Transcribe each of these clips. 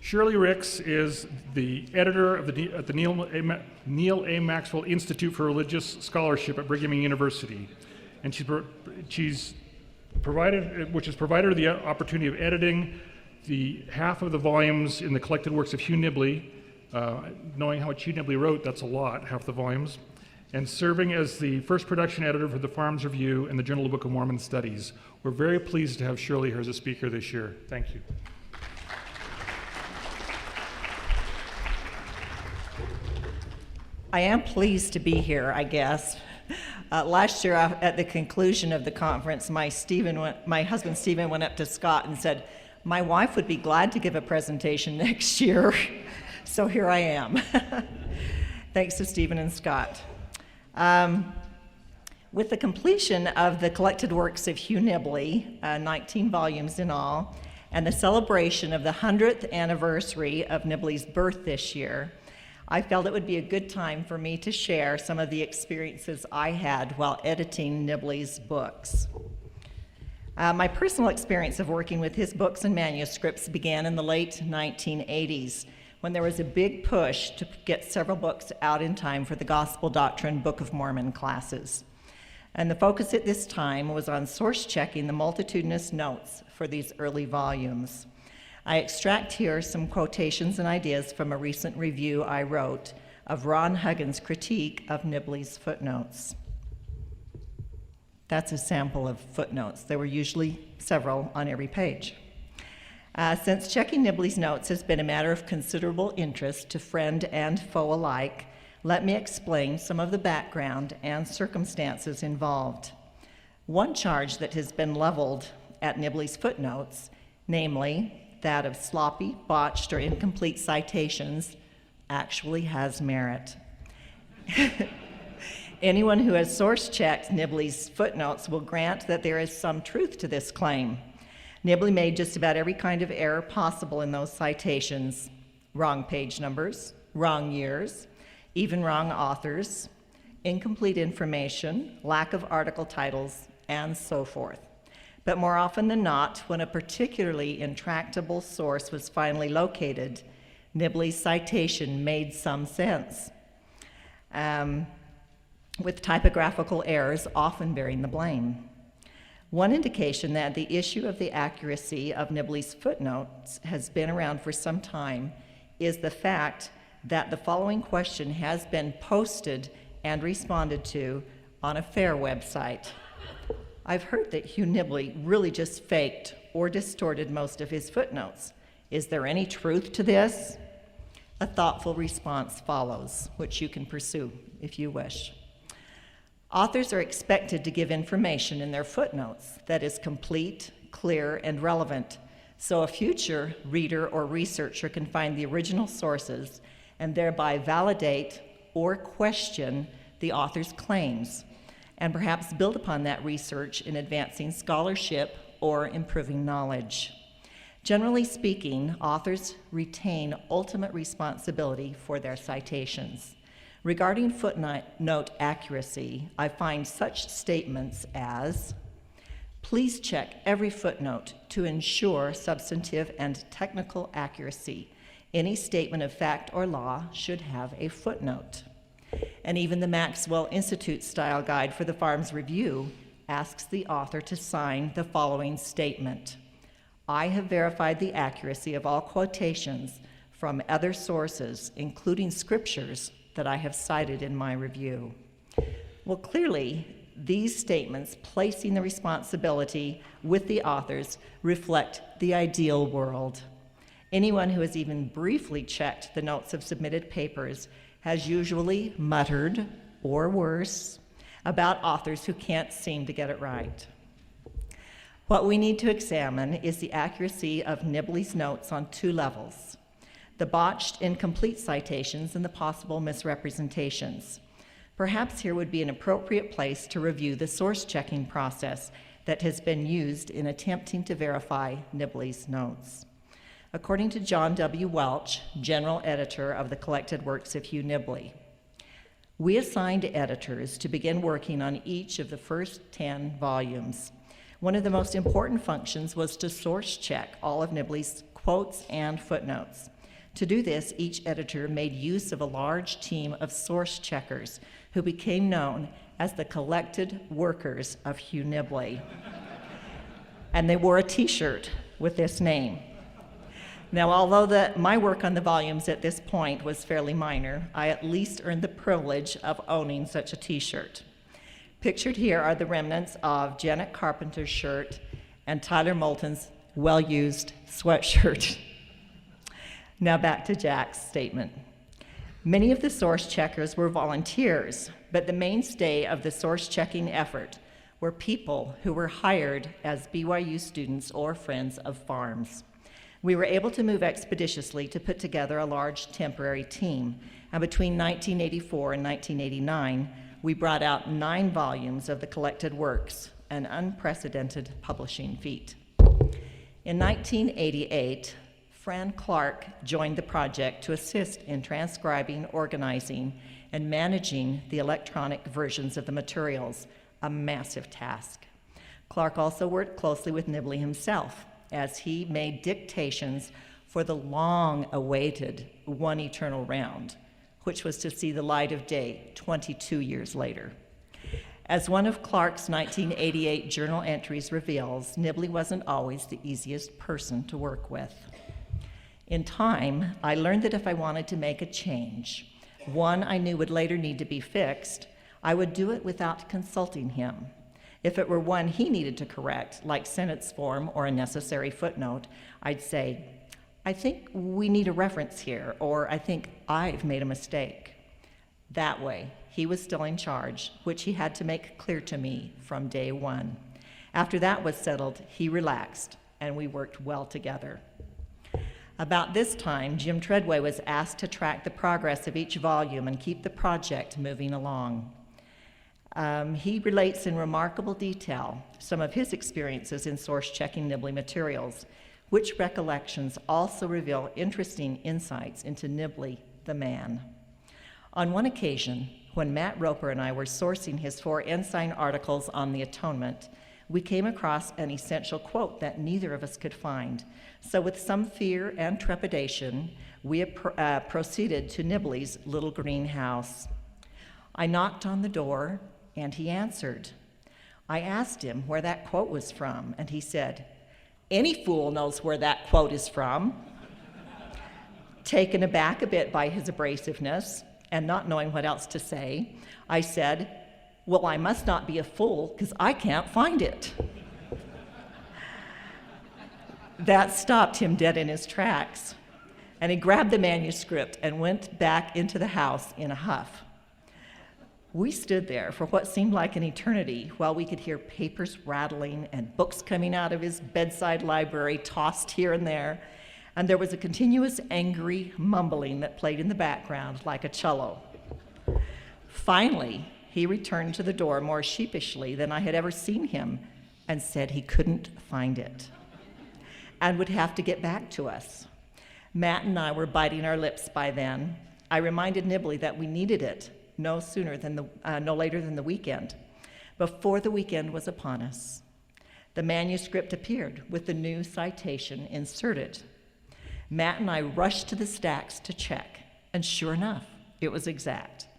Shirley Ricks is the editor of at the Neil A. Maxwell Institute for Religious Scholarship at Brigham Young University, and she's provided her the opportunity of editing the half of the volumes in the collected works of Hugh Nibley. Knowing how much Hugh Nibley wrote, that's a lot, half the volumes, and serving as the first production editor for the Farms Review and the Journal of the Book of Mormon Studies. We're very pleased to have Shirley here as a speaker this year. Thank you. I am pleased to be here, I guess. Last year, at the conclusion of the conference, my husband Stephen went up to Scott and said, "My wife would be glad to give a presentation next year." So here I am. Thanks to Stephen and Scott. With the completion of the collected works of Hugh Nibley, 19 volumes in all, and the celebration of the 100th anniversary of Nibley's birth this year, I felt it would be a good time for me to share some of the experiences I had while editing Nibley's books. My personal experience of working with his books and manuscripts began in the late 1980s, when there was a big push to get several books out in time for the Gospel Doctrine Book of Mormon classes. And the focus at this time was on source checking the multitudinous notes for these early volumes. I extract here some quotations and ideas from a recent review I wrote of Ron Huggins' critique of Nibley's footnotes. That's a sample of footnotes. There were usually several on every page. Since checking Nibley's notes has been a matter of considerable interest to friend and foe alike, let me explain some of the background and circumstances involved. One charge that has been leveled at Nibley's footnotes, namely that of sloppy, botched, or incomplete citations, actually has merit. Anyone who has source-checked Nibley's footnotes will grant that there is some truth to this claim. Nibley made just about every kind of error possible in those citations: wrong page numbers, wrong years, even wrong authors, incomplete information, lack of article titles, and so forth. But more often than not, when a particularly intractable source was finally located, Nibley's citation made some sense, with typographical errors often bearing the blame. One indication that the issue of the accuracy of Nibley's footnotes has been around for some time is the fact that the following question has been posted and responded to on a FAIR website. I've heard that Hugh Nibley really just faked or distorted most of his footnotes. Is there any truth to this? A thoughtful response follows, which you can pursue if you wish. Authors are expected to give information in their footnotes that is complete, clear, and relevant, so a future reader or researcher can find the original sources and thereby validate or question the author's claims, and perhaps build upon that research in advancing scholarship or improving knowledge. Generally speaking, authors retain ultimate responsibility for their citations. Regarding footnote accuracy, I find such statements as, "Please check every footnote to ensure substantive and technical accuracy. Any statement of fact or law should have a footnote." And even the Maxwell Institute Style Guide for the Farms Review asks the author to sign the following statement: "I have verified the accuracy of all quotations from other sources, including scriptures that I have cited in my review." Well, clearly, these statements placing the responsibility with the authors reflect the ideal world. Anyone who has even briefly checked the notes of submitted papers has usually muttered, or worse, about authors who can't seem to get it right. What we need to examine is the accuracy of Nibley's notes on two levels: the botched, incomplete citations and the possible misrepresentations. Perhaps here would be an appropriate place to review the source-checking process that has been used in attempting to verify Nibley's notes. According to John W. Welch, general editor of the collected works of Hugh Nibley, we assigned editors to begin working on each of the first 10 volumes. One of the most important functions was to source check all of Nibley's quotes and footnotes. To do this, each editor made use of a large team of source checkers who became known as the collected workers of Hugh Nibley. And they wore a t-shirt with this name. Now, although my work on the volumes at this point was fairly minor, I at least earned the privilege of owning such a t-shirt. Pictured here are the remnants of Janet Carpenter's shirt and Tyler Moulton's well-used sweatshirt. Now back to Jack's statement. Many of the source checkers were volunteers, but the mainstay of the source checking effort were people who were hired as BYU students or friends of farms. We were able to move expeditiously to put together a large temporary team, and between 1984 and 1989, we brought out 9 volumes of the collected works, an unprecedented publishing feat. In 1988, Fran Clark joined the project to assist in transcribing, organizing, and managing the electronic versions of the materials, a massive task. Clark also worked closely with Nibley himself as he made dictations for the long-awaited One Eternal Round, which was to see the light of day 22 years later. As one of Clark's 1988 journal entries reveals, Nibley wasn't always the easiest person to work with. In time, I learned that if I wanted to make a change, one I knew would later need to be fixed, I would do it without consulting him. If it were one he needed to correct, like sentence form or a necessary footnote, I'd say, I think we need a reference here, or I think I've made a mistake. That way, he was still in charge, which he had to make clear to me from day one. After that was settled, he relaxed, and we worked well together. About this time, Jim Treadway was asked to track the progress of each volume and keep the project moving along. He relates in remarkable detail some of his experiences in source-checking Nibley materials, which recollections also reveal interesting insights into Nibley, the man. On one occasion, when Matt Roper and I were sourcing his 4 Ensign articles on the Atonement, we came across an essential quote that neither of us could find. So with some fear and trepidation, we proceeded to Nibley's little greenhouse. I knocked on the door, and he answered. I asked him where that quote was from, and he said, "Any fool knows where that quote is from." Taken aback a bit by his abrasiveness, and not knowing what else to say, I said, "Well, I must not be a fool, because I can't find it." That stopped him dead in his tracks, and he grabbed the manuscript and went back into the house in a huff. We stood there for what seemed like an eternity while we could hear papers rattling and books coming out of his bedside library tossed here and there, and there was a continuous angry mumbling that played in the background like a cello. Finally, he returned to the door more sheepishly than I had ever seen him and said he couldn't find it and would have to get back to us. Matt and I were biting our lips by then. I reminded Nibley that we needed it no later than the weekend. Before the weekend was upon us, the manuscript appeared with the new citation inserted. Matt and I rushed to the stacks to check, and sure enough, it was exact.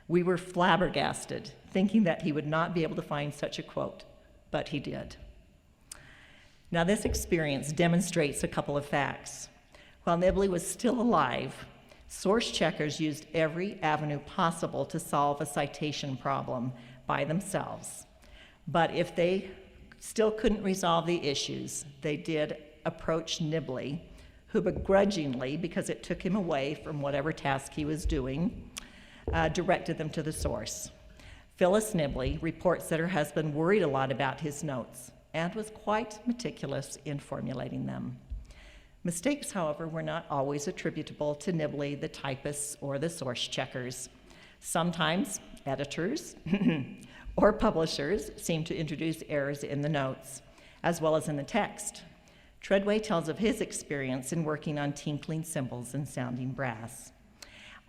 We were flabbergasted, thinking that he would not be able to find such a quote, but he did. Now, this experience demonstrates a couple of facts. While Nibley was still alive, source checkers used every avenue possible to solve a citation problem by themselves. But if they still couldn't resolve the issues, they did approach Nibley, who begrudgingly, because it took him away from whatever task he was doing, directed them to the source. Phyllis Nibley reports that her husband worried a lot about his notes and was quite meticulous in formulating them. Mistakes, however, were not always attributable to Nibley, the typists, or the source checkers. Sometimes editors or publishers seemed to introduce errors in the notes, as well as in the text. Treadway tells of his experience in working on tinkling cymbals and sounding brass.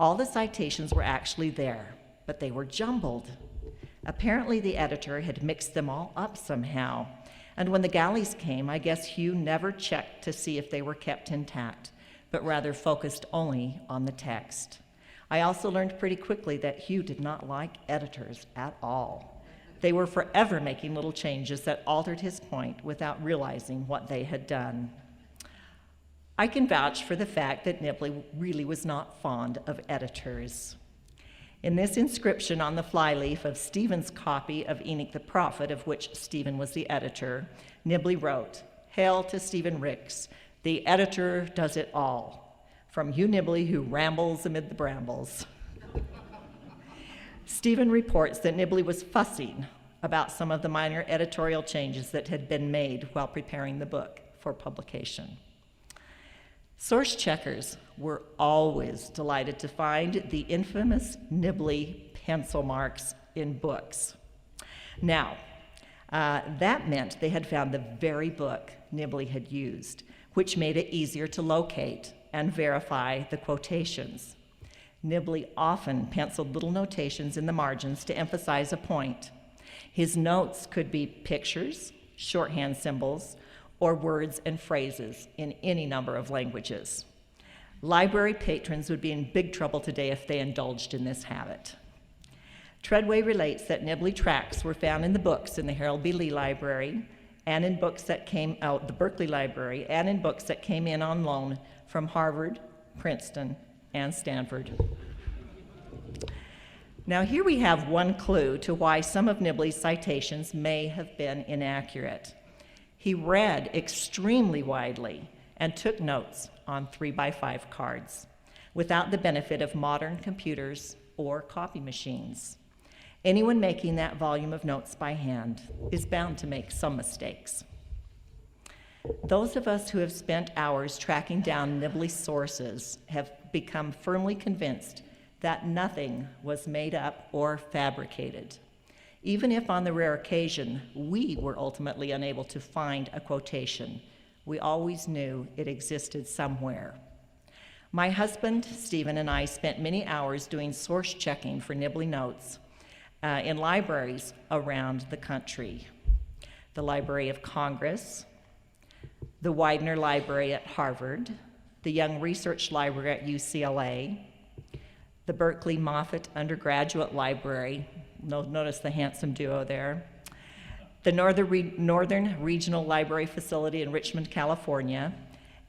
All the citations were actually there, but they were jumbled. Apparently, the editor had mixed them all up somehow, and when the galleys came, I guess Hugh never checked to see if they were kept intact, but rather focused only on the text. I also learned pretty quickly that Hugh did not like editors at all. They were forever making little changes that altered his point without realizing what they had done. I can vouch for the fact that Nibley really was not fond of editors. In this inscription on the flyleaf of Stephen's copy of Enoch the Prophet, of which Stephen was the editor, Nibley wrote, "Hail to Shirley Ricks, the editor does it all, from Hugh Nibley who rambles amid the brambles." Stephen reports that Nibley was fussing about some of the minor editorial changes that had been made while preparing the book for publication. Source checkers were always delighted to find the infamous Nibley pencil marks in books. Now, that meant they had found the very book Nibley had used, which made it easier to locate and verify the quotations. Nibley often penciled little notations in the margins to emphasize a point. His notes could be pictures, shorthand symbols, or words and phrases in any number of languages. Library patrons would be in big trouble today if they indulged in this habit. Treadway relates that Nibley tracts were found in the books in the Harold B. Lee Library and in books that came out the Berkeley Library and in books that came in on loan from Harvard, Princeton, and Stanford. Now here we have one clue to why some of Nibley's citations may have been inaccurate. He read extremely widely and took notes on 3x5 cards without the benefit of modern computers or copy machines. Anyone making that volume of notes by hand is bound to make some mistakes. Those of us who have spent hours tracking down Nibley's sources have become firmly convinced that nothing was made up or fabricated. Even if on the rare occasion we were ultimately unable to find a quotation, we always knew it existed somewhere. My husband, Stephen, and I spent many hours doing source checking for Nibley notes in libraries around the country. The Library of Congress, the Widener Library at Harvard, the Young Research Library at UCLA, the Berkeley Moffitt Undergraduate Library, notice the handsome duo there, the Northern Regional Library Facility in Richmond, California,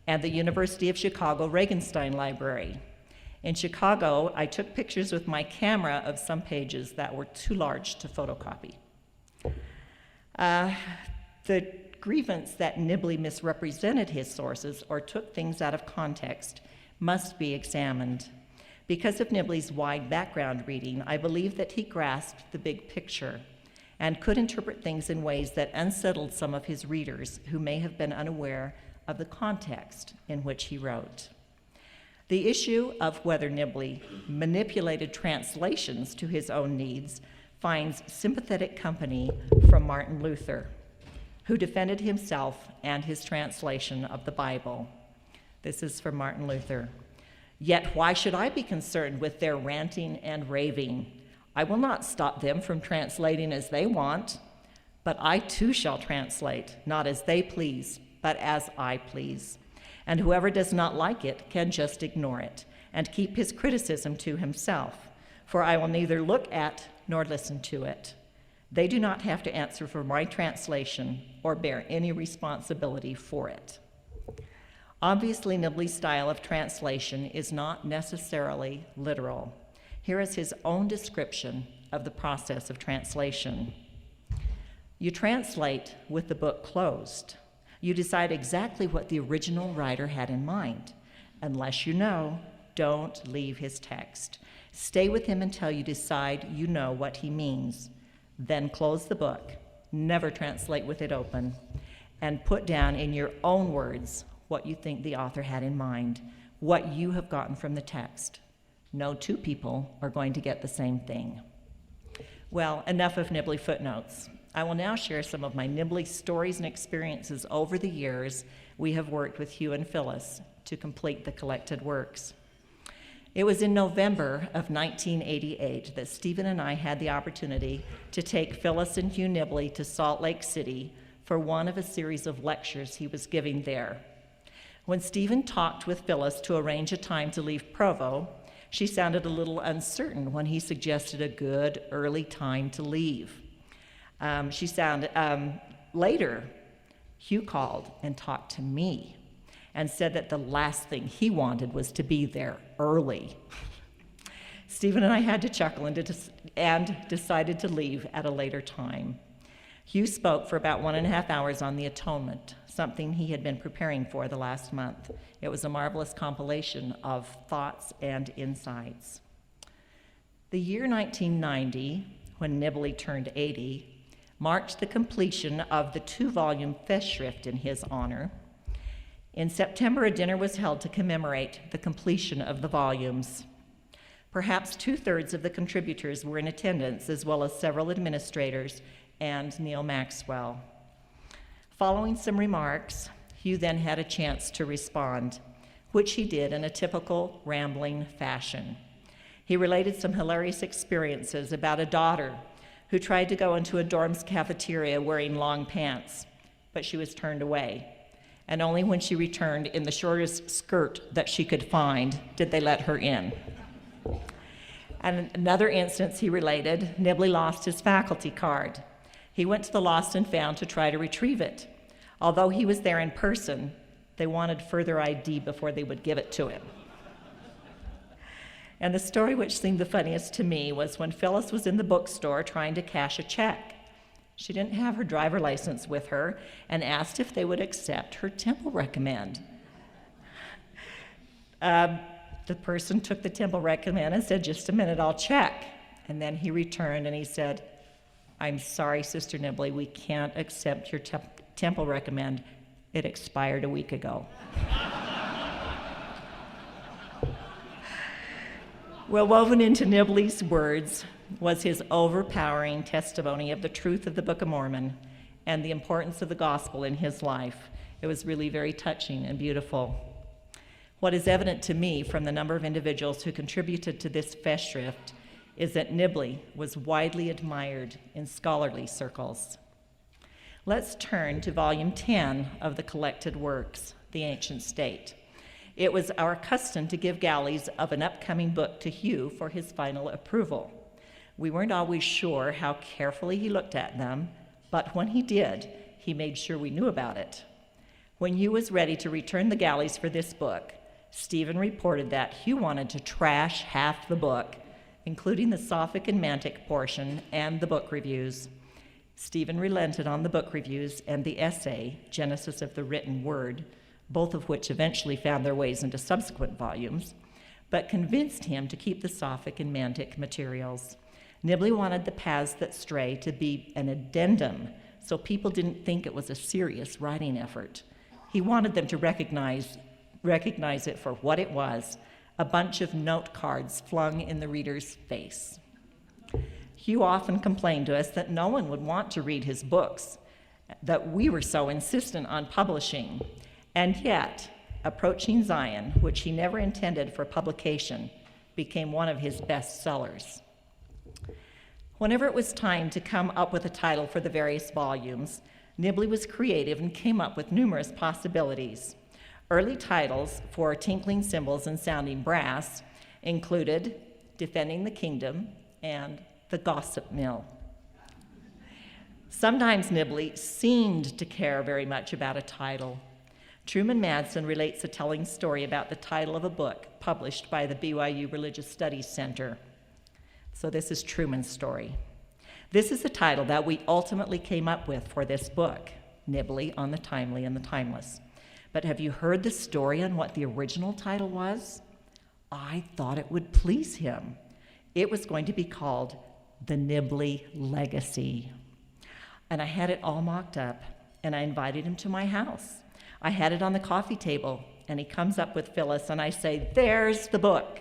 and the University of Chicago Regenstein Library. In Chicago, I took pictures with my camera of some pages that were too large to photocopy. The grievance that Nibley misrepresented his sources or took things out of context must be examined. Because of Nibley's wide background reading, I believe that he grasped the big picture and could interpret things in ways that unsettled some of his readers who may have been unaware of the context in which he wrote. The issue of whether Nibley manipulated translations to his own needs finds sympathetic company from Martin Luther, who defended himself and his translation of the Bible. This is from Martin Luther. "Yet why should I be concerned with their ranting and raving? I will not stop them from translating as they want, but I too shall translate, not as they please, but as I please. And whoever does not like it can just ignore it and keep his criticism to himself, for I will neither look at nor listen to it. They do not have to answer for my translation or bear any responsibility for it." Obviously, Nibley's style of translation is not necessarily literal. Here is his own description of the process of translation. "You translate with the book closed. You decide exactly what the original writer had in mind. Unless you know, don't leave his text. Stay with him until you decide you know what he means. Then close the book. Never translate with it open. And put down in your own words what you think the author had in mind, what you have gotten from the text. No two people are going to get the same thing." Well, enough of Nibley footnotes. I will now share some of my Nibley stories and experiences over the years we have worked with Hugh and Phyllis to complete the collected works. It was in November of 1988 that Stephen and I had the opportunity to take Phyllis and Hugh Nibley to Salt Lake City for one of a series of lectures he was giving there. When Stephen talked with Phyllis to arrange a time to leave Provo, she sounded a little uncertain when he suggested a good early time to leave. Later, Hugh called and talked to me and said that the last thing he wanted was to be there early. Stephen and I had to chuckle and decided to leave at a later time. Hugh spoke for about 1.5 hours on the atonement, something he had been preparing for the last month. It was a marvelous compilation of thoughts and insights. The year 1990, when Nibley turned 80, marked the completion of the 2-volume Festschrift in his honor. In September, a dinner was held to commemorate the completion of the volumes. Perhaps 2/3 of the contributors were in attendance, as well as several administrators and Neil Maxwell. Following some remarks, Hugh then had a chance to respond, which he did in a typical rambling fashion. He related some hilarious experiences about a daughter who tried to go into a dorm's cafeteria wearing long pants, but she was turned away. And only when she returned in the shortest skirt that she could find did they let her in. And another instance he related, Nibley lost his faculty card. He went to the Lost and Found to try to retrieve it. Although he was there in person, they wanted further ID before they would give it to him. And the story which seemed the funniest to me was when Phyllis was in the bookstore trying to cash a check. She didn't have her driver license with her and asked if they would accept her temple recommend. The person took the temple recommend and said, "Just a minute, I'll check." And then he returned and he said, "I'm sorry, Sister Nibley, we can't accept your temple recommend. It expired a week ago." Well, woven into Nibley's words was his overpowering testimony of the truth of the Book of Mormon and the importance of the gospel in his life. It was really very touching and beautiful. What is evident to me from the number of individuals who contributed to this Festschrift is that Nibley was widely admired in scholarly circles. Let's turn to volume 10 of the collected works, The Ancient State. It was our custom to give galleys of an upcoming book to Hugh for his final approval. We weren't always sure how carefully he looked at them, but when he did, he made sure we knew about it. When Hugh was ready to return the galleys for this book, Stephen reported that Hugh wanted to trash half the book, including the Sophic and Mantic portion and the book reviews. Stephen relented on the book reviews and the essay, Genesis of the Written Word, both of which eventually found their ways into subsequent volumes, but convinced him to keep the Sophic and Mantic materials. Nibley wanted the Paths That Stray to be an addendum, so people didn't think it was a serious writing effort. He wanted them to recognize it for what it was, a bunch of note cards flung in the reader's face. Hugh often complained to us that no one would want to read his books, that we were so insistent on publishing. And yet, Approaching Zion, which he never intended for publication, became one of his best sellers. Whenever it was time to come up with a title for the various volumes, Nibley was creative and came up with numerous possibilities. Early titles for Tinkling Cymbals and Sounding Brass included Defending the Kingdom and The Gossip Mill. Sometimes Nibley seemed to care very much about a title. Truman Madsen relates a telling story about the title of a book published by the BYU Religious Studies Center. So this is Truman's story. This is the title that we ultimately came up with for this book, Nibley on the Timely and the Timeless. But have you heard the story on what the original title was? I thought it would please him. It was going to be called The Nibley Legacy. And I had it all mocked up, and I invited him to my house. I had it on the coffee table, and he comes up with Phyllis, and I say, "There's the book."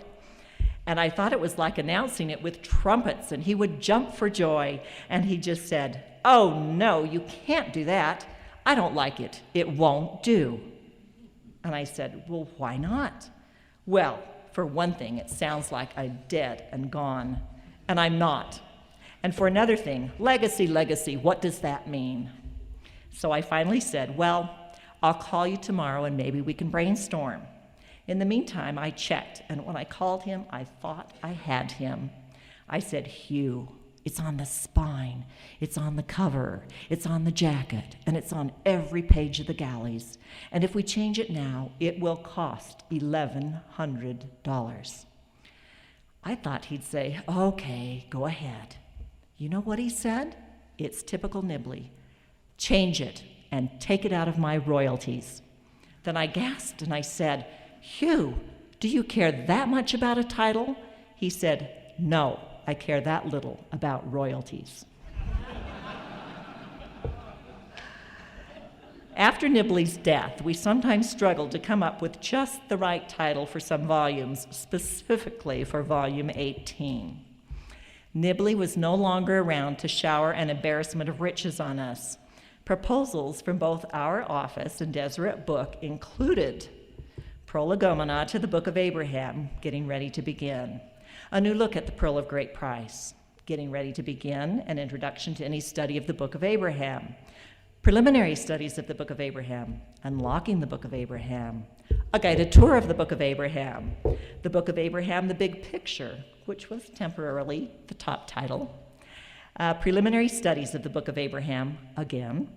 And I thought it was like announcing it with trumpets, and he would jump for joy. And he just said, "Oh, no, you can't do that. I don't like it. It won't do." And I said, "Well, why not?" "Well, for one thing, it sounds like I'm dead and gone, and I'm not. And for another thing, legacy, what does that mean?" So I finally said, "Well, I'll call you tomorrow and maybe we can brainstorm. In the meantime, I checked, and when I called him, I thought I had him. I said, Hugh, it's on the spine, it's on the cover, it's on the jacket, and it's on every page of the galleys. And if we change it now, it will cost $1,100. I thought he'd say, okay, go ahead. You know what he said? It's typical Nibley. Change it and take it out of my royalties. Then I gasped and I said, Hugh, do you care that much about a title? He said, no, I care that little about royalties. After Nibley's death, we sometimes struggled to come up with just the right title for some volumes, specifically for volume 18. Nibley was no longer around to shower an embarrassment of riches on us. Proposals from both our office and Deseret Book included Prolegomena to the Book of Abraham, getting ready to begin. A new look at the Pearl of Great Price, getting ready to begin. An introduction to any study of the Book of Abraham. Preliminary studies of the Book of Abraham. Unlocking the Book of Abraham. A guided tour of the Book of Abraham. The Book of Abraham, the Big Picture, which was temporarily the top title. Preliminary studies of the Book of Abraham, again,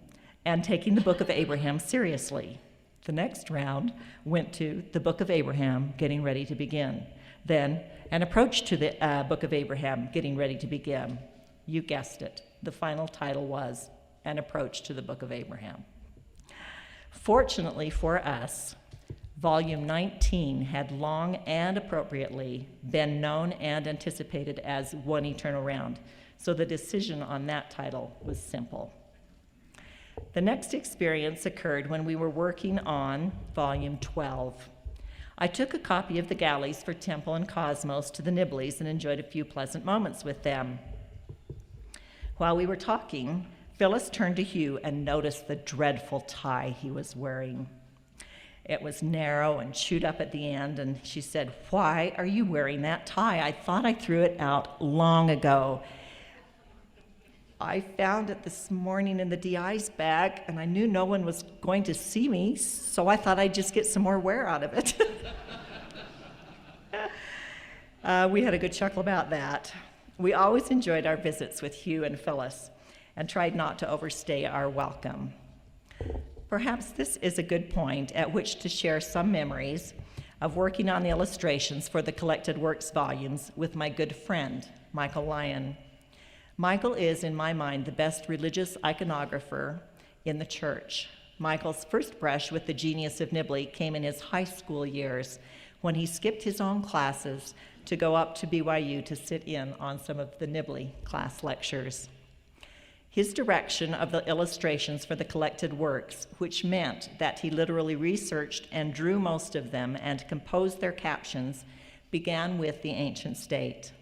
and taking the Book of Abraham seriously. The next round went to the Book of Abraham, getting ready to begin. Then, an approach to the Book of Abraham, getting ready to begin. You guessed it. The final title was An Approach to the Book of Abraham. Fortunately for us, Volume 19 had long and appropriately been known and anticipated as One Eternal Round, so the decision on that title was simple. The next experience occurred when we were working on Volume 12. I took a copy of the galleys for Temple and Cosmos to the Nibleys and enjoyed a few pleasant moments with them. While we were talking, Phyllis turned to Hugh and noticed the dreadful tie he was wearing. It was narrow and chewed up at the end, and she said, "Why are you wearing that tie? I thought I threw it out long ago." I found it this morning in the DI's bag, and I knew no one was going to see me, so I thought I'd just get some more wear out of it. We had a good chuckle about that. We always enjoyed our visits with Hugh and Phyllis and tried not to overstay our welcome. Perhaps this is a good point at which to share some memories of working on the illustrations for the Collected Works volumes with my good friend, Michael Lyon. Michael is, in my mind, the best religious iconographer in the church. Michael's first brush with the genius of Nibley came in his high school years when he skipped his own classes to go up to BYU to sit in on some of the Nibley class lectures. His direction of the illustrations for the Collected Works, which meant that he literally researched and drew most of them and composed their captions, began with the ancient state.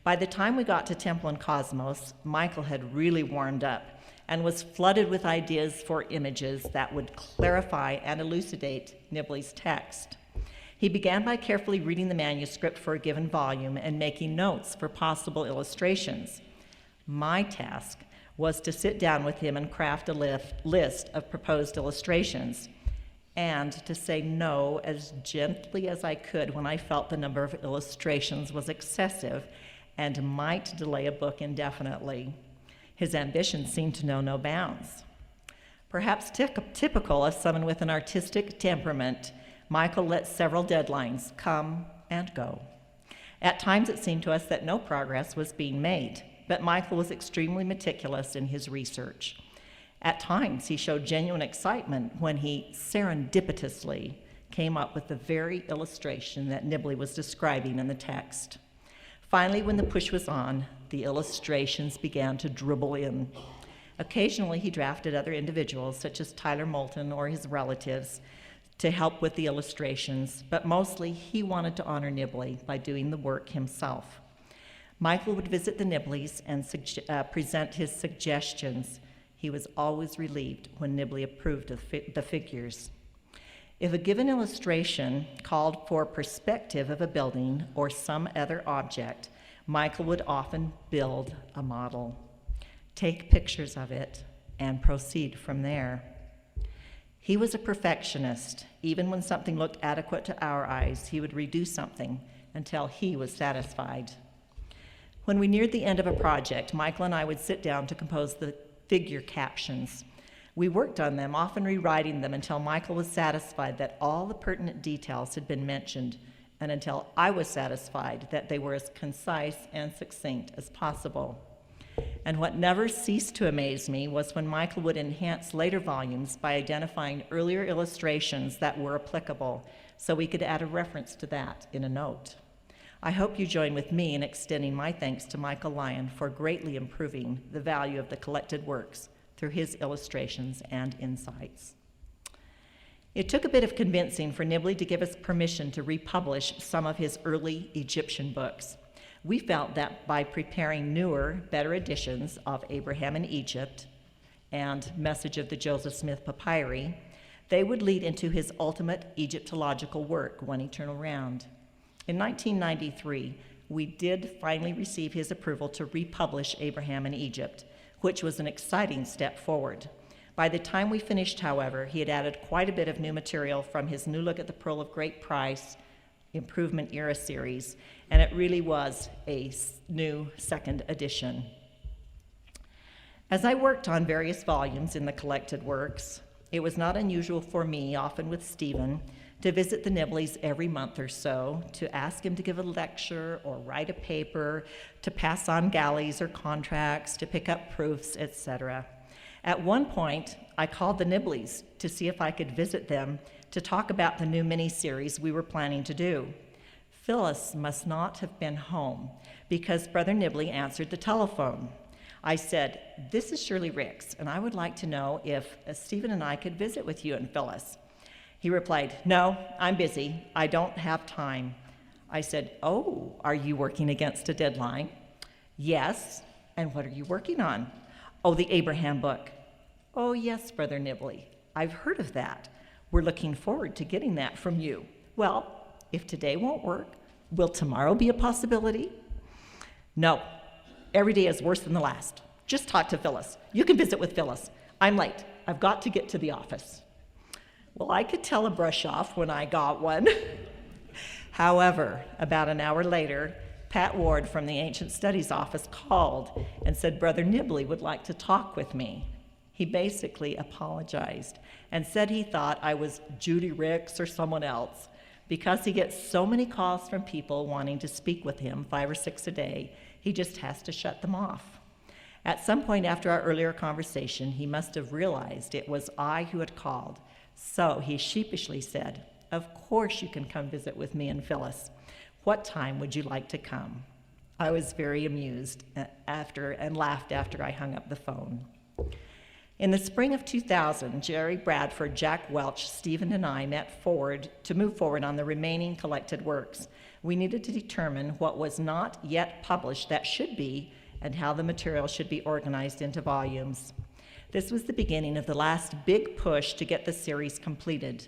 By the time we got to Temple and Cosmos, Michael had really warmed up and was flooded with ideas for images that would clarify and elucidate Nibley's text. He began by carefully reading the manuscript for a given volume and making notes for possible illustrations. My task was to sit down with him and craft a list of proposed illustrations, and to say no as gently as I could when I felt the number of illustrations was excessive and might delay a book indefinitely. His ambition seemed to know no bounds. Perhaps typical of someone with an artistic temperament, Michael let several deadlines come and go. At times it seemed to us that no progress was being made, but Michael was extremely meticulous in his research. At times he showed genuine excitement when he serendipitously came up with the very illustration that Nibley was describing in the text. Finally, when the push was on, the illustrations began to dribble in. Occasionally, he drafted other individuals, such as Tyler Moulton or his relatives, to help with the illustrations, but mostly he wanted to honor Nibley by doing the work himself. Michael would visit the Nibleys and present his suggestions. He was always relieved when Nibley approved of the figures. If a given illustration called for perspective of a building or some other object, Michael would often build a model, take pictures of it, and proceed from there. He was a perfectionist. Even when something looked adequate to our eyes, he would redo something until he was satisfied. When we neared the end of a project, Michael and I would sit down to compose the figure captions. We worked on them, often rewriting them until Michael was satisfied that all the pertinent details had been mentioned, and until I was satisfied that they were as concise and succinct as possible. And what never ceased to amaze me was when Michael would enhance later volumes by identifying earlier illustrations that were applicable, so we could add a reference to that in a note. I hope you join with me in extending my thanks to Michael Lyon for greatly improving the value of the collected works through his illustrations and insights. It took a bit of convincing for Nibley to give us permission to republish some of his early Egyptian books. We felt that by preparing newer, better editions of Abraham in Egypt and Message of the Joseph Smith Papyri, they would lead into his ultimate Egyptological work, One Eternal Round. In 1993, we did finally receive his approval to republish Abraham in Egypt, which was an exciting step forward. By the time we finished, however, he had added quite a bit of new material from his New Look at the Pearl of Great Price Improvement Era series, and it really was a new second edition. As I worked on various volumes in the collected works, it was not unusual for me, often with Stephen, to visit the Nibleys every month or so, to ask him to give a lecture or write a paper, to pass on galleys or contracts, to pick up proofs, etc. At one point, I called the Nibleys to see if I could visit them to talk about the new mini-series we were planning to do. Phyllis must not have been home because Brother Nibley answered the telephone. I said, "This is Shirley Ricks, and I would like to know if Stephen and I could visit with you and Phyllis." He replied, "No, I'm busy. I don't have time." I said, "Oh, are you working against a deadline?" "Yes." "And what are you working on?" "Oh, the Abraham book." "Oh, yes, Brother Nibley. I've heard of that. We're looking forward to getting that from you." "Well, if today won't work, will tomorrow be a possibility?" "No. Every day is worse than the last. Just talk to Phyllis. You can visit with Phyllis. I'm late. I've got to get to the office." Well, I could tell a brush off when I got one. However, about an hour later, Pat Ward from the Ancient Studies office called and said Brother Nibley would like to talk with me. He basically apologized and said he thought I was Judy Ricks or someone else. Because he gets so many calls from people wanting to speak with him, 5 or 6 a day, he just has to shut them off. At some point after our earlier conversation, he must have realized it was I who had called. So he sheepishly said, "Of course you can come visit with me and Phyllis. What time would you like to come?" I was very amused and laughed after I hung up the phone. In the spring of 2000, Jerry Bradford, Jack Welch, Stephen, and I met to move forward on the remaining collected works. We needed to determine what was not yet published that should be, and how the material should be organized into volumes. This was the beginning of the last big push to get the series completed.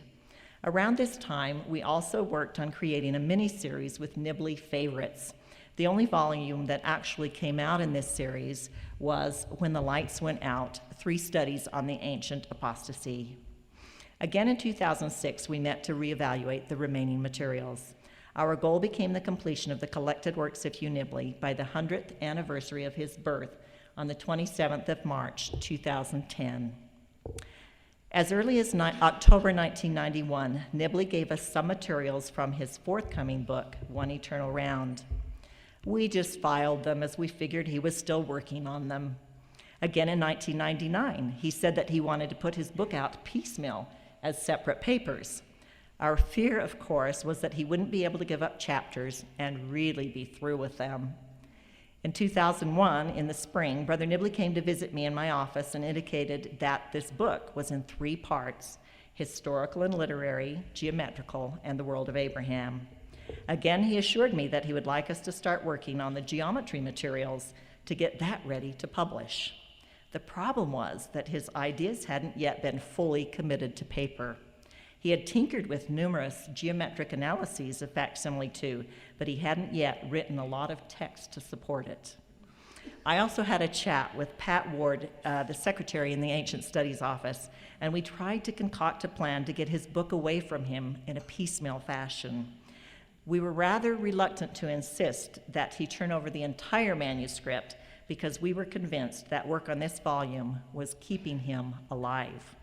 Around this time, we also worked on creating a mini-series with Nibley favorites. The only volume that actually came out in this series was When the Lights Went Out, 3 Studies on the Ancient Apostasy. Again in 2006, we met to reevaluate the remaining materials. Our goal became the completion of the collected works of Hugh Nibley by the 100th anniversary of his birth on the 27th of March, 2010. As early as October 1991, Nibley gave us some materials from his forthcoming book, One Eternal Round. We just filed them as we figured he was still working on them. Again in 1999, he said that he wanted to put his book out piecemeal as separate papers. Our fear, of course, was that he wouldn't be able to give up chapters and really be through with them. In 2001, in the spring, Brother Nibley came to visit me in my office and indicated that this book was in 3 parts: historical and literary, geometrical, and the world of Abraham. Again, he assured me that he would like us to start working on the geometry materials to get that ready to publish. The problem was that his ideas hadn't yet been fully committed to paper. He had tinkered with numerous geometric analyses of facsimile 2, but he hadn't yet written a lot of text to support it. I also had a chat with Pat Ward, the secretary in the Ancient Studies office, and we tried to concoct a plan to get his book away from him in a piecemeal fashion. We were rather reluctant to insist that he turn over the entire manuscript because we were convinced that work on this volume was keeping him alive.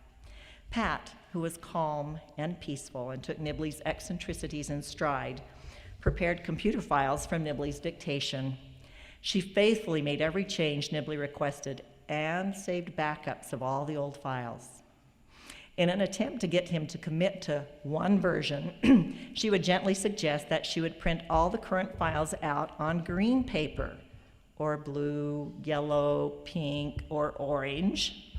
Pat, who was calm and peaceful and took Nibley's eccentricities in stride, prepared computer files from Nibley's dictation. She faithfully made every change Nibley requested and saved backups of all the old files. In an attempt to get him to commit to one version, she would gently suggest that she would print all the current files out on green paper, or blue, yellow, pink, or orange.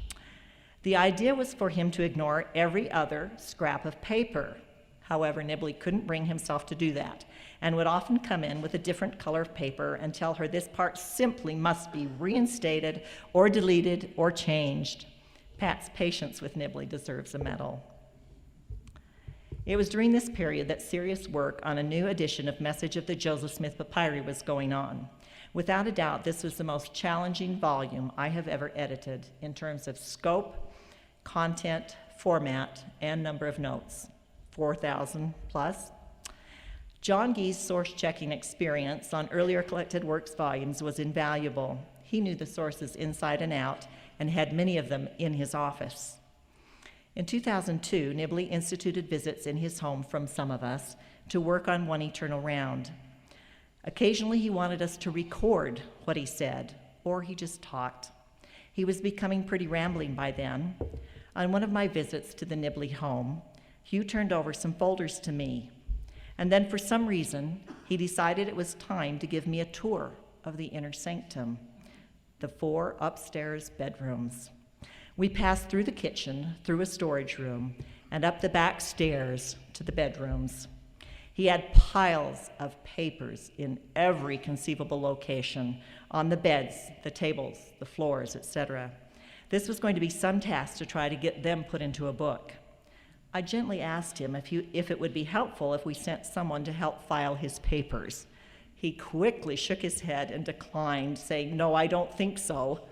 The idea was for him to ignore every other scrap of paper. However, Nibley couldn't bring himself to do that, and would often come in with a different color of paper and tell her this part simply must be reinstated or deleted or changed. Pat's patience with Nibley deserves a medal. It was during this period that serious work on a new edition of Message of the Joseph Smith Papyri was going on. Without a doubt, this was the most challenging volume I have ever edited in terms of scope, content, format, and number of notes, 4,000 plus. John Gee's source-checking experience on earlier collected works volumes was invaluable. He knew the sources inside and out and had many of them in his office. In 2002, Nibley instituted visits in his home from some of us to work on One Eternal Round. Occasionally, he wanted us to record what he said, or he just talked. He was becoming pretty rambling by then. On one of my visits to the Nibley home, Hugh turned over some folders to me, and then for some reason, he decided it was time to give me a tour of the inner sanctum, the 4 upstairs bedrooms. We passed through the kitchen, through a storage room, and up the back stairs to the bedrooms. He had piles of papers in every conceivable location, on the beds, the tables, the floors, etc. This was going to be some task to try to get them put into a book. I gently asked him if it would be helpful if we sent someone to help file his papers. He quickly shook his head and declined, saying, "No, I don't think so."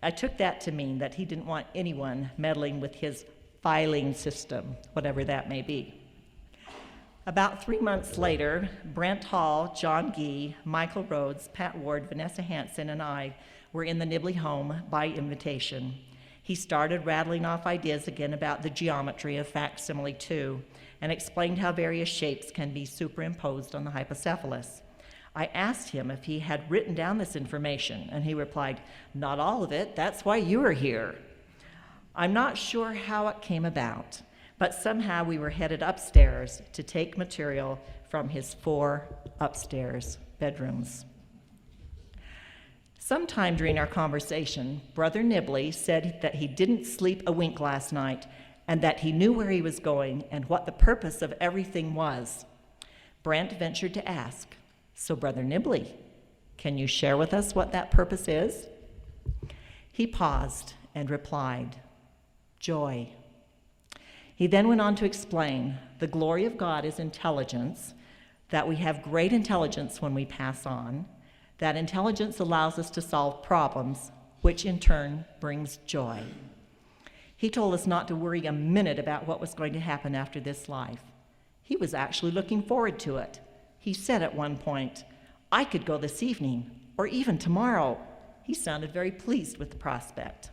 I took that to mean that he didn't want anyone meddling with his filing system, whatever that may be. About 3 months later, Brent Hall, John Gee, Michael Rhodes, Pat Ward, Vanessa Hansen, and I were in the Nibley home by invitation. He started rattling off ideas again about the geometry of facsimile 2 and explained how various shapes can be superimposed on the hypocephalus. I asked him if he had written down this information, and he replied, "Not all of it, that's why you are here." I'm not sure how it came about, but somehow we were headed upstairs to take material from his 4 upstairs bedrooms. Sometime during our conversation, Brother Nibley said that he didn't sleep a wink last night and that he knew where he was going and what the purpose of everything was. Brent ventured to ask, "So, Brother Nibley, can you share with us what that purpose is?" He paused and replied, "Joy." He then went on to explain the glory of God is intelligence, that we have great intelligence when we pass on, that intelligence allows us to solve problems, which in turn brings joy. He told us not to worry a minute about what was going to happen after this life. He was actually looking forward to it. He said at one point, "I could go this evening, or even tomorrow." He sounded very pleased with the prospect.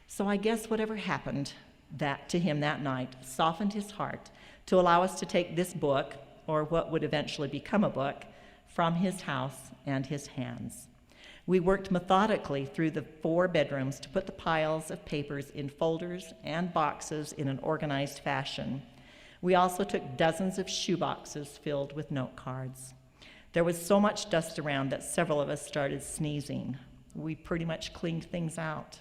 So I guess whatever happened to him that night softened his heart to allow us to take this book, or what would eventually become a book, from his house and his hands. We worked methodically through the 4 bedrooms to put the piles of papers in folders and boxes in an organized fashion. We also took dozens of shoe boxes filled with note cards. There was so much dust around that several of us started sneezing. We pretty much cleaned things out.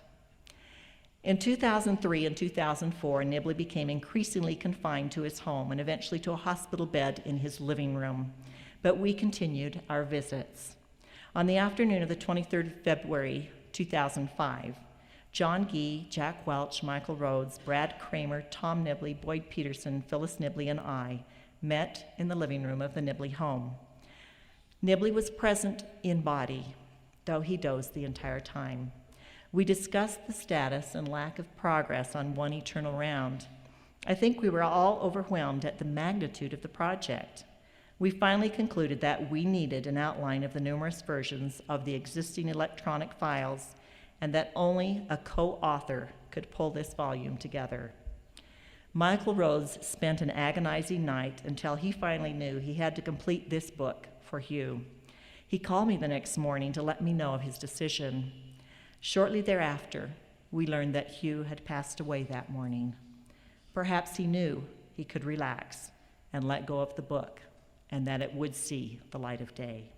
In 2003 and 2004, Nibley became increasingly confined to his home and eventually to a hospital bed in his living room. But we continued our visits. On the afternoon of the 23rd of February, 2005, John Gee, Jack Welch, Michael Rhodes, Brad Kramer, Tom Nibley, Boyd Peterson, Phyllis Nibley, and I met in the living room of the Nibley home. Nibley was present in body. though he dozed the entire time. We discussed the status and lack of progress on One Eternal Round. I think we were all overwhelmed at the magnitude of the project. We finally concluded that we needed an outline of the numerous versions of the existing electronic files, and that only a co-author could pull this volume together. Michael Rhodes spent an agonizing night until he finally knew he had to complete this book for Hugh. He called me the next morning to let me know of his decision. Shortly thereafter, we learned that Hugh had passed away that morning. Perhaps he knew he could relax and let go of the book, and that it would see the light of day.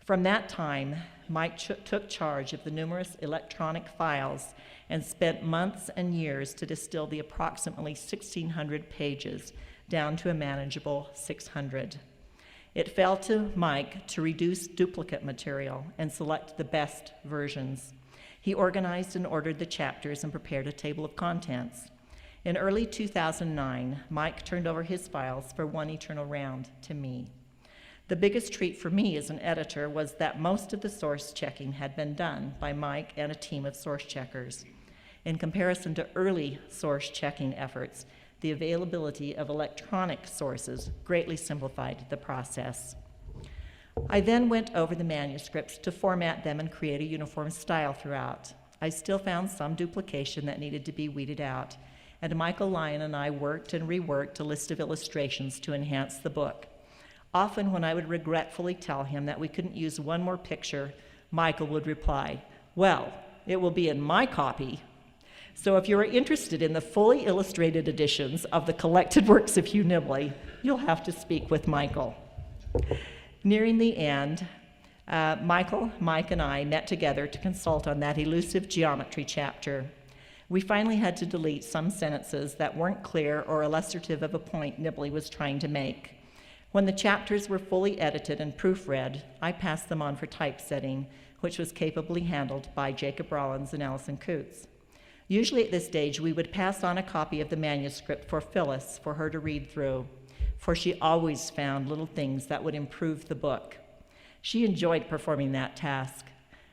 From that time, Mike took charge of the numerous electronic files and spent months and years to distill the approximately 1,600 pages down to a manageable 600. It fell to Mike to reduce duplicate material and select the best versions. He organized and ordered the chapters and prepared a table of contents. In early 2009, Mike turned over his files for One Eternal Round to me. The biggest treat for me as an editor was that most of the source checking had been done by Mike and a team of source checkers. In comparison to early source checking efforts, the availability of electronic sources greatly simplified the process. I then went over the manuscripts to format them and create a uniform style throughout. I still found some duplication that needed to be weeded out, and Michael Lyon and I worked and reworked a list of illustrations to enhance the book. Often when I would regretfully tell him that we couldn't use one more picture, Michael would reply, "Well, it will be in my copy." So if you are interested in the fully illustrated editions of the collected works of Hugh Nibley, you'll have to speak with Michael. Nearing the end, Mike, and I met together to consult on that elusive geometry chapter. We finally had to delete some sentences that weren't clear or illustrative of a point Nibley was trying to make. When the chapters were fully edited and proofread, I passed them on for typesetting, which was capably handled by Jacob Rollins and Allison Coots. Usually at this stage, we would pass on a copy of the manuscript for Phyllis for her to read through, for she always found little things that would improve the book. She enjoyed performing that task.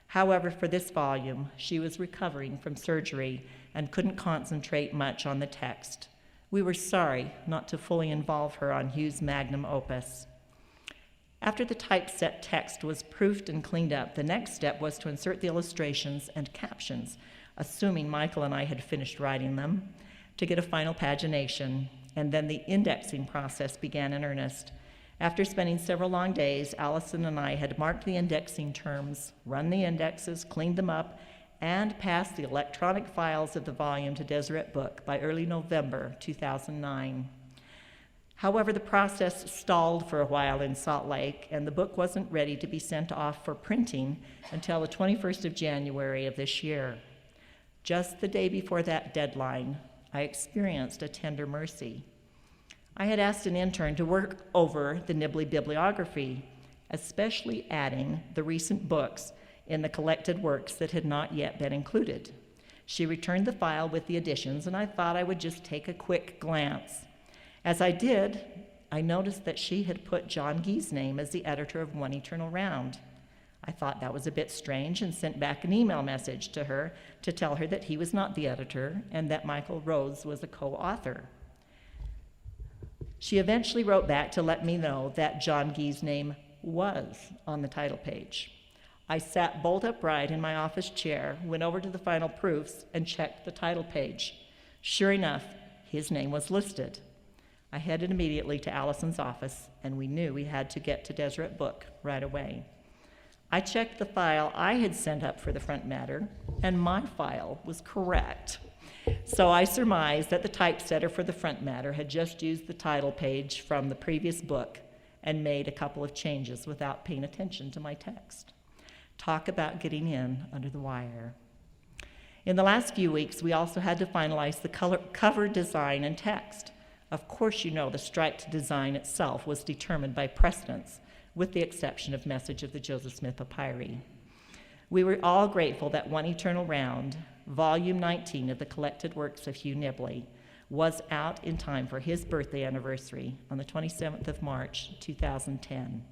However, for this volume, she was recovering from surgery and couldn't concentrate much on the text. We were sorry not to fully involve her on Hugh's magnum opus. After the typeset text was proofed and cleaned up, the next step was to insert the illustrations and captions, assuming Michael and I had finished writing them, to get a final pagination, and then the indexing process began in earnest. After spending several long days, Allison and I had marked the indexing terms, run the indexes, cleaned them up, and passed the electronic files of the volume to Deseret Book by early November 2009. However, the process stalled for a while in Salt Lake, and the book wasn't ready to be sent off for printing until the 21st of January of this year. Just the day before that deadline, I experienced a tender mercy. I had asked an intern to work over the Nibley bibliography, especially adding the recent books in the collected works that had not yet been included. She returned the file with the additions, and I thought I would just take a quick glance. As I did, I noticed that she had put John Gee's name as the editor of One Eternal Round. I thought that was a bit strange and sent back an email message to her to tell her that he was not the editor and that Michael Rhodes was a co-author. She eventually wrote back to let me know that John Gee's name was on the title page. I sat bolt upright in my office chair, went over to the final proofs, and checked the title page. Sure enough, his name was listed. I headed immediately to Allison's office, and we knew we had to get to Deseret Book right away. I checked the file I had sent up for the front matter, and my file was correct. So I surmised that the typesetter for the front matter had just used the title page from the previous book and made a couple of changes without paying attention to my text. Talk about getting in under the wire. In the last few weeks, we also had to finalize the cover design and text. Of course, you know the striped design itself was determined by precedence, with the exception of Message of the Joseph Smith Papyri. We were all grateful that One Eternal Round, Volume 19 of the collected works of Hugh Nibley, was out in time for his birthday anniversary on the 27th of March, 2010.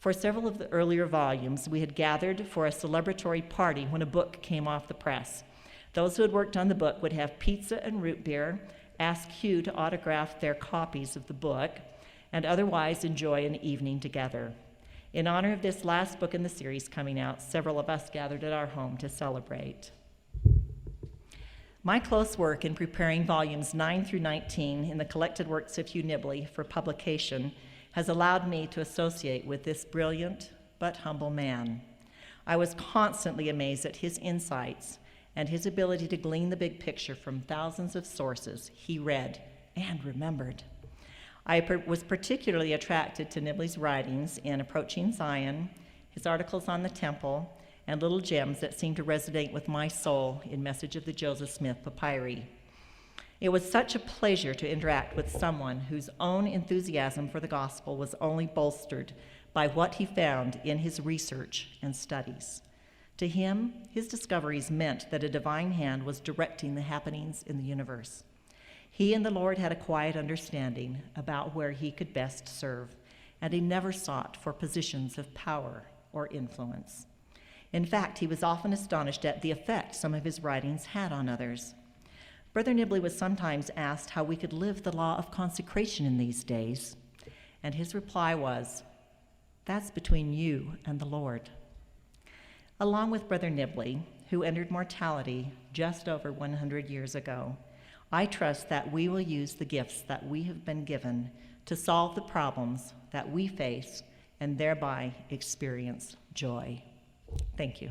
For several of the earlier volumes, we had gathered for a celebratory party when a book came off the press. Those who had worked on the book would have pizza and root beer, ask Hugh to autograph their copies of the book, and otherwise enjoy an evening together. In honor of this last book in the series coming out, several of us gathered at our home to celebrate. My close work in preparing volumes 9 through 19 in the collected works of Hugh Nibley for publication has allowed me to associate with this brilliant but humble man. I was constantly amazed at his insights and his ability to glean the big picture from thousands of sources he read and remembered. I was particularly attracted to Nibley's writings in Approaching Zion, his articles on the temple, and little gems that seemed to resonate with my soul in Message of the Joseph Smith Papyri. It was such a pleasure to interact with someone whose own enthusiasm for the gospel was only bolstered by what he found in his research and studies. To him, his discoveries meant that a divine hand was directing the happenings in the universe. He and the Lord had a quiet understanding about where he could best serve, and he never sought for positions of power or influence. In fact, he was often astonished at the effect some of his writings had on others. Brother Nibley was sometimes asked how we could live the law of consecration in these days, and his reply was, "That's between you and the Lord." Along with Brother Nibley, who entered mortality just over 100 years ago, I trust that we will use the gifts that we have been given to solve the problems that we face and thereby experience joy. Thank you.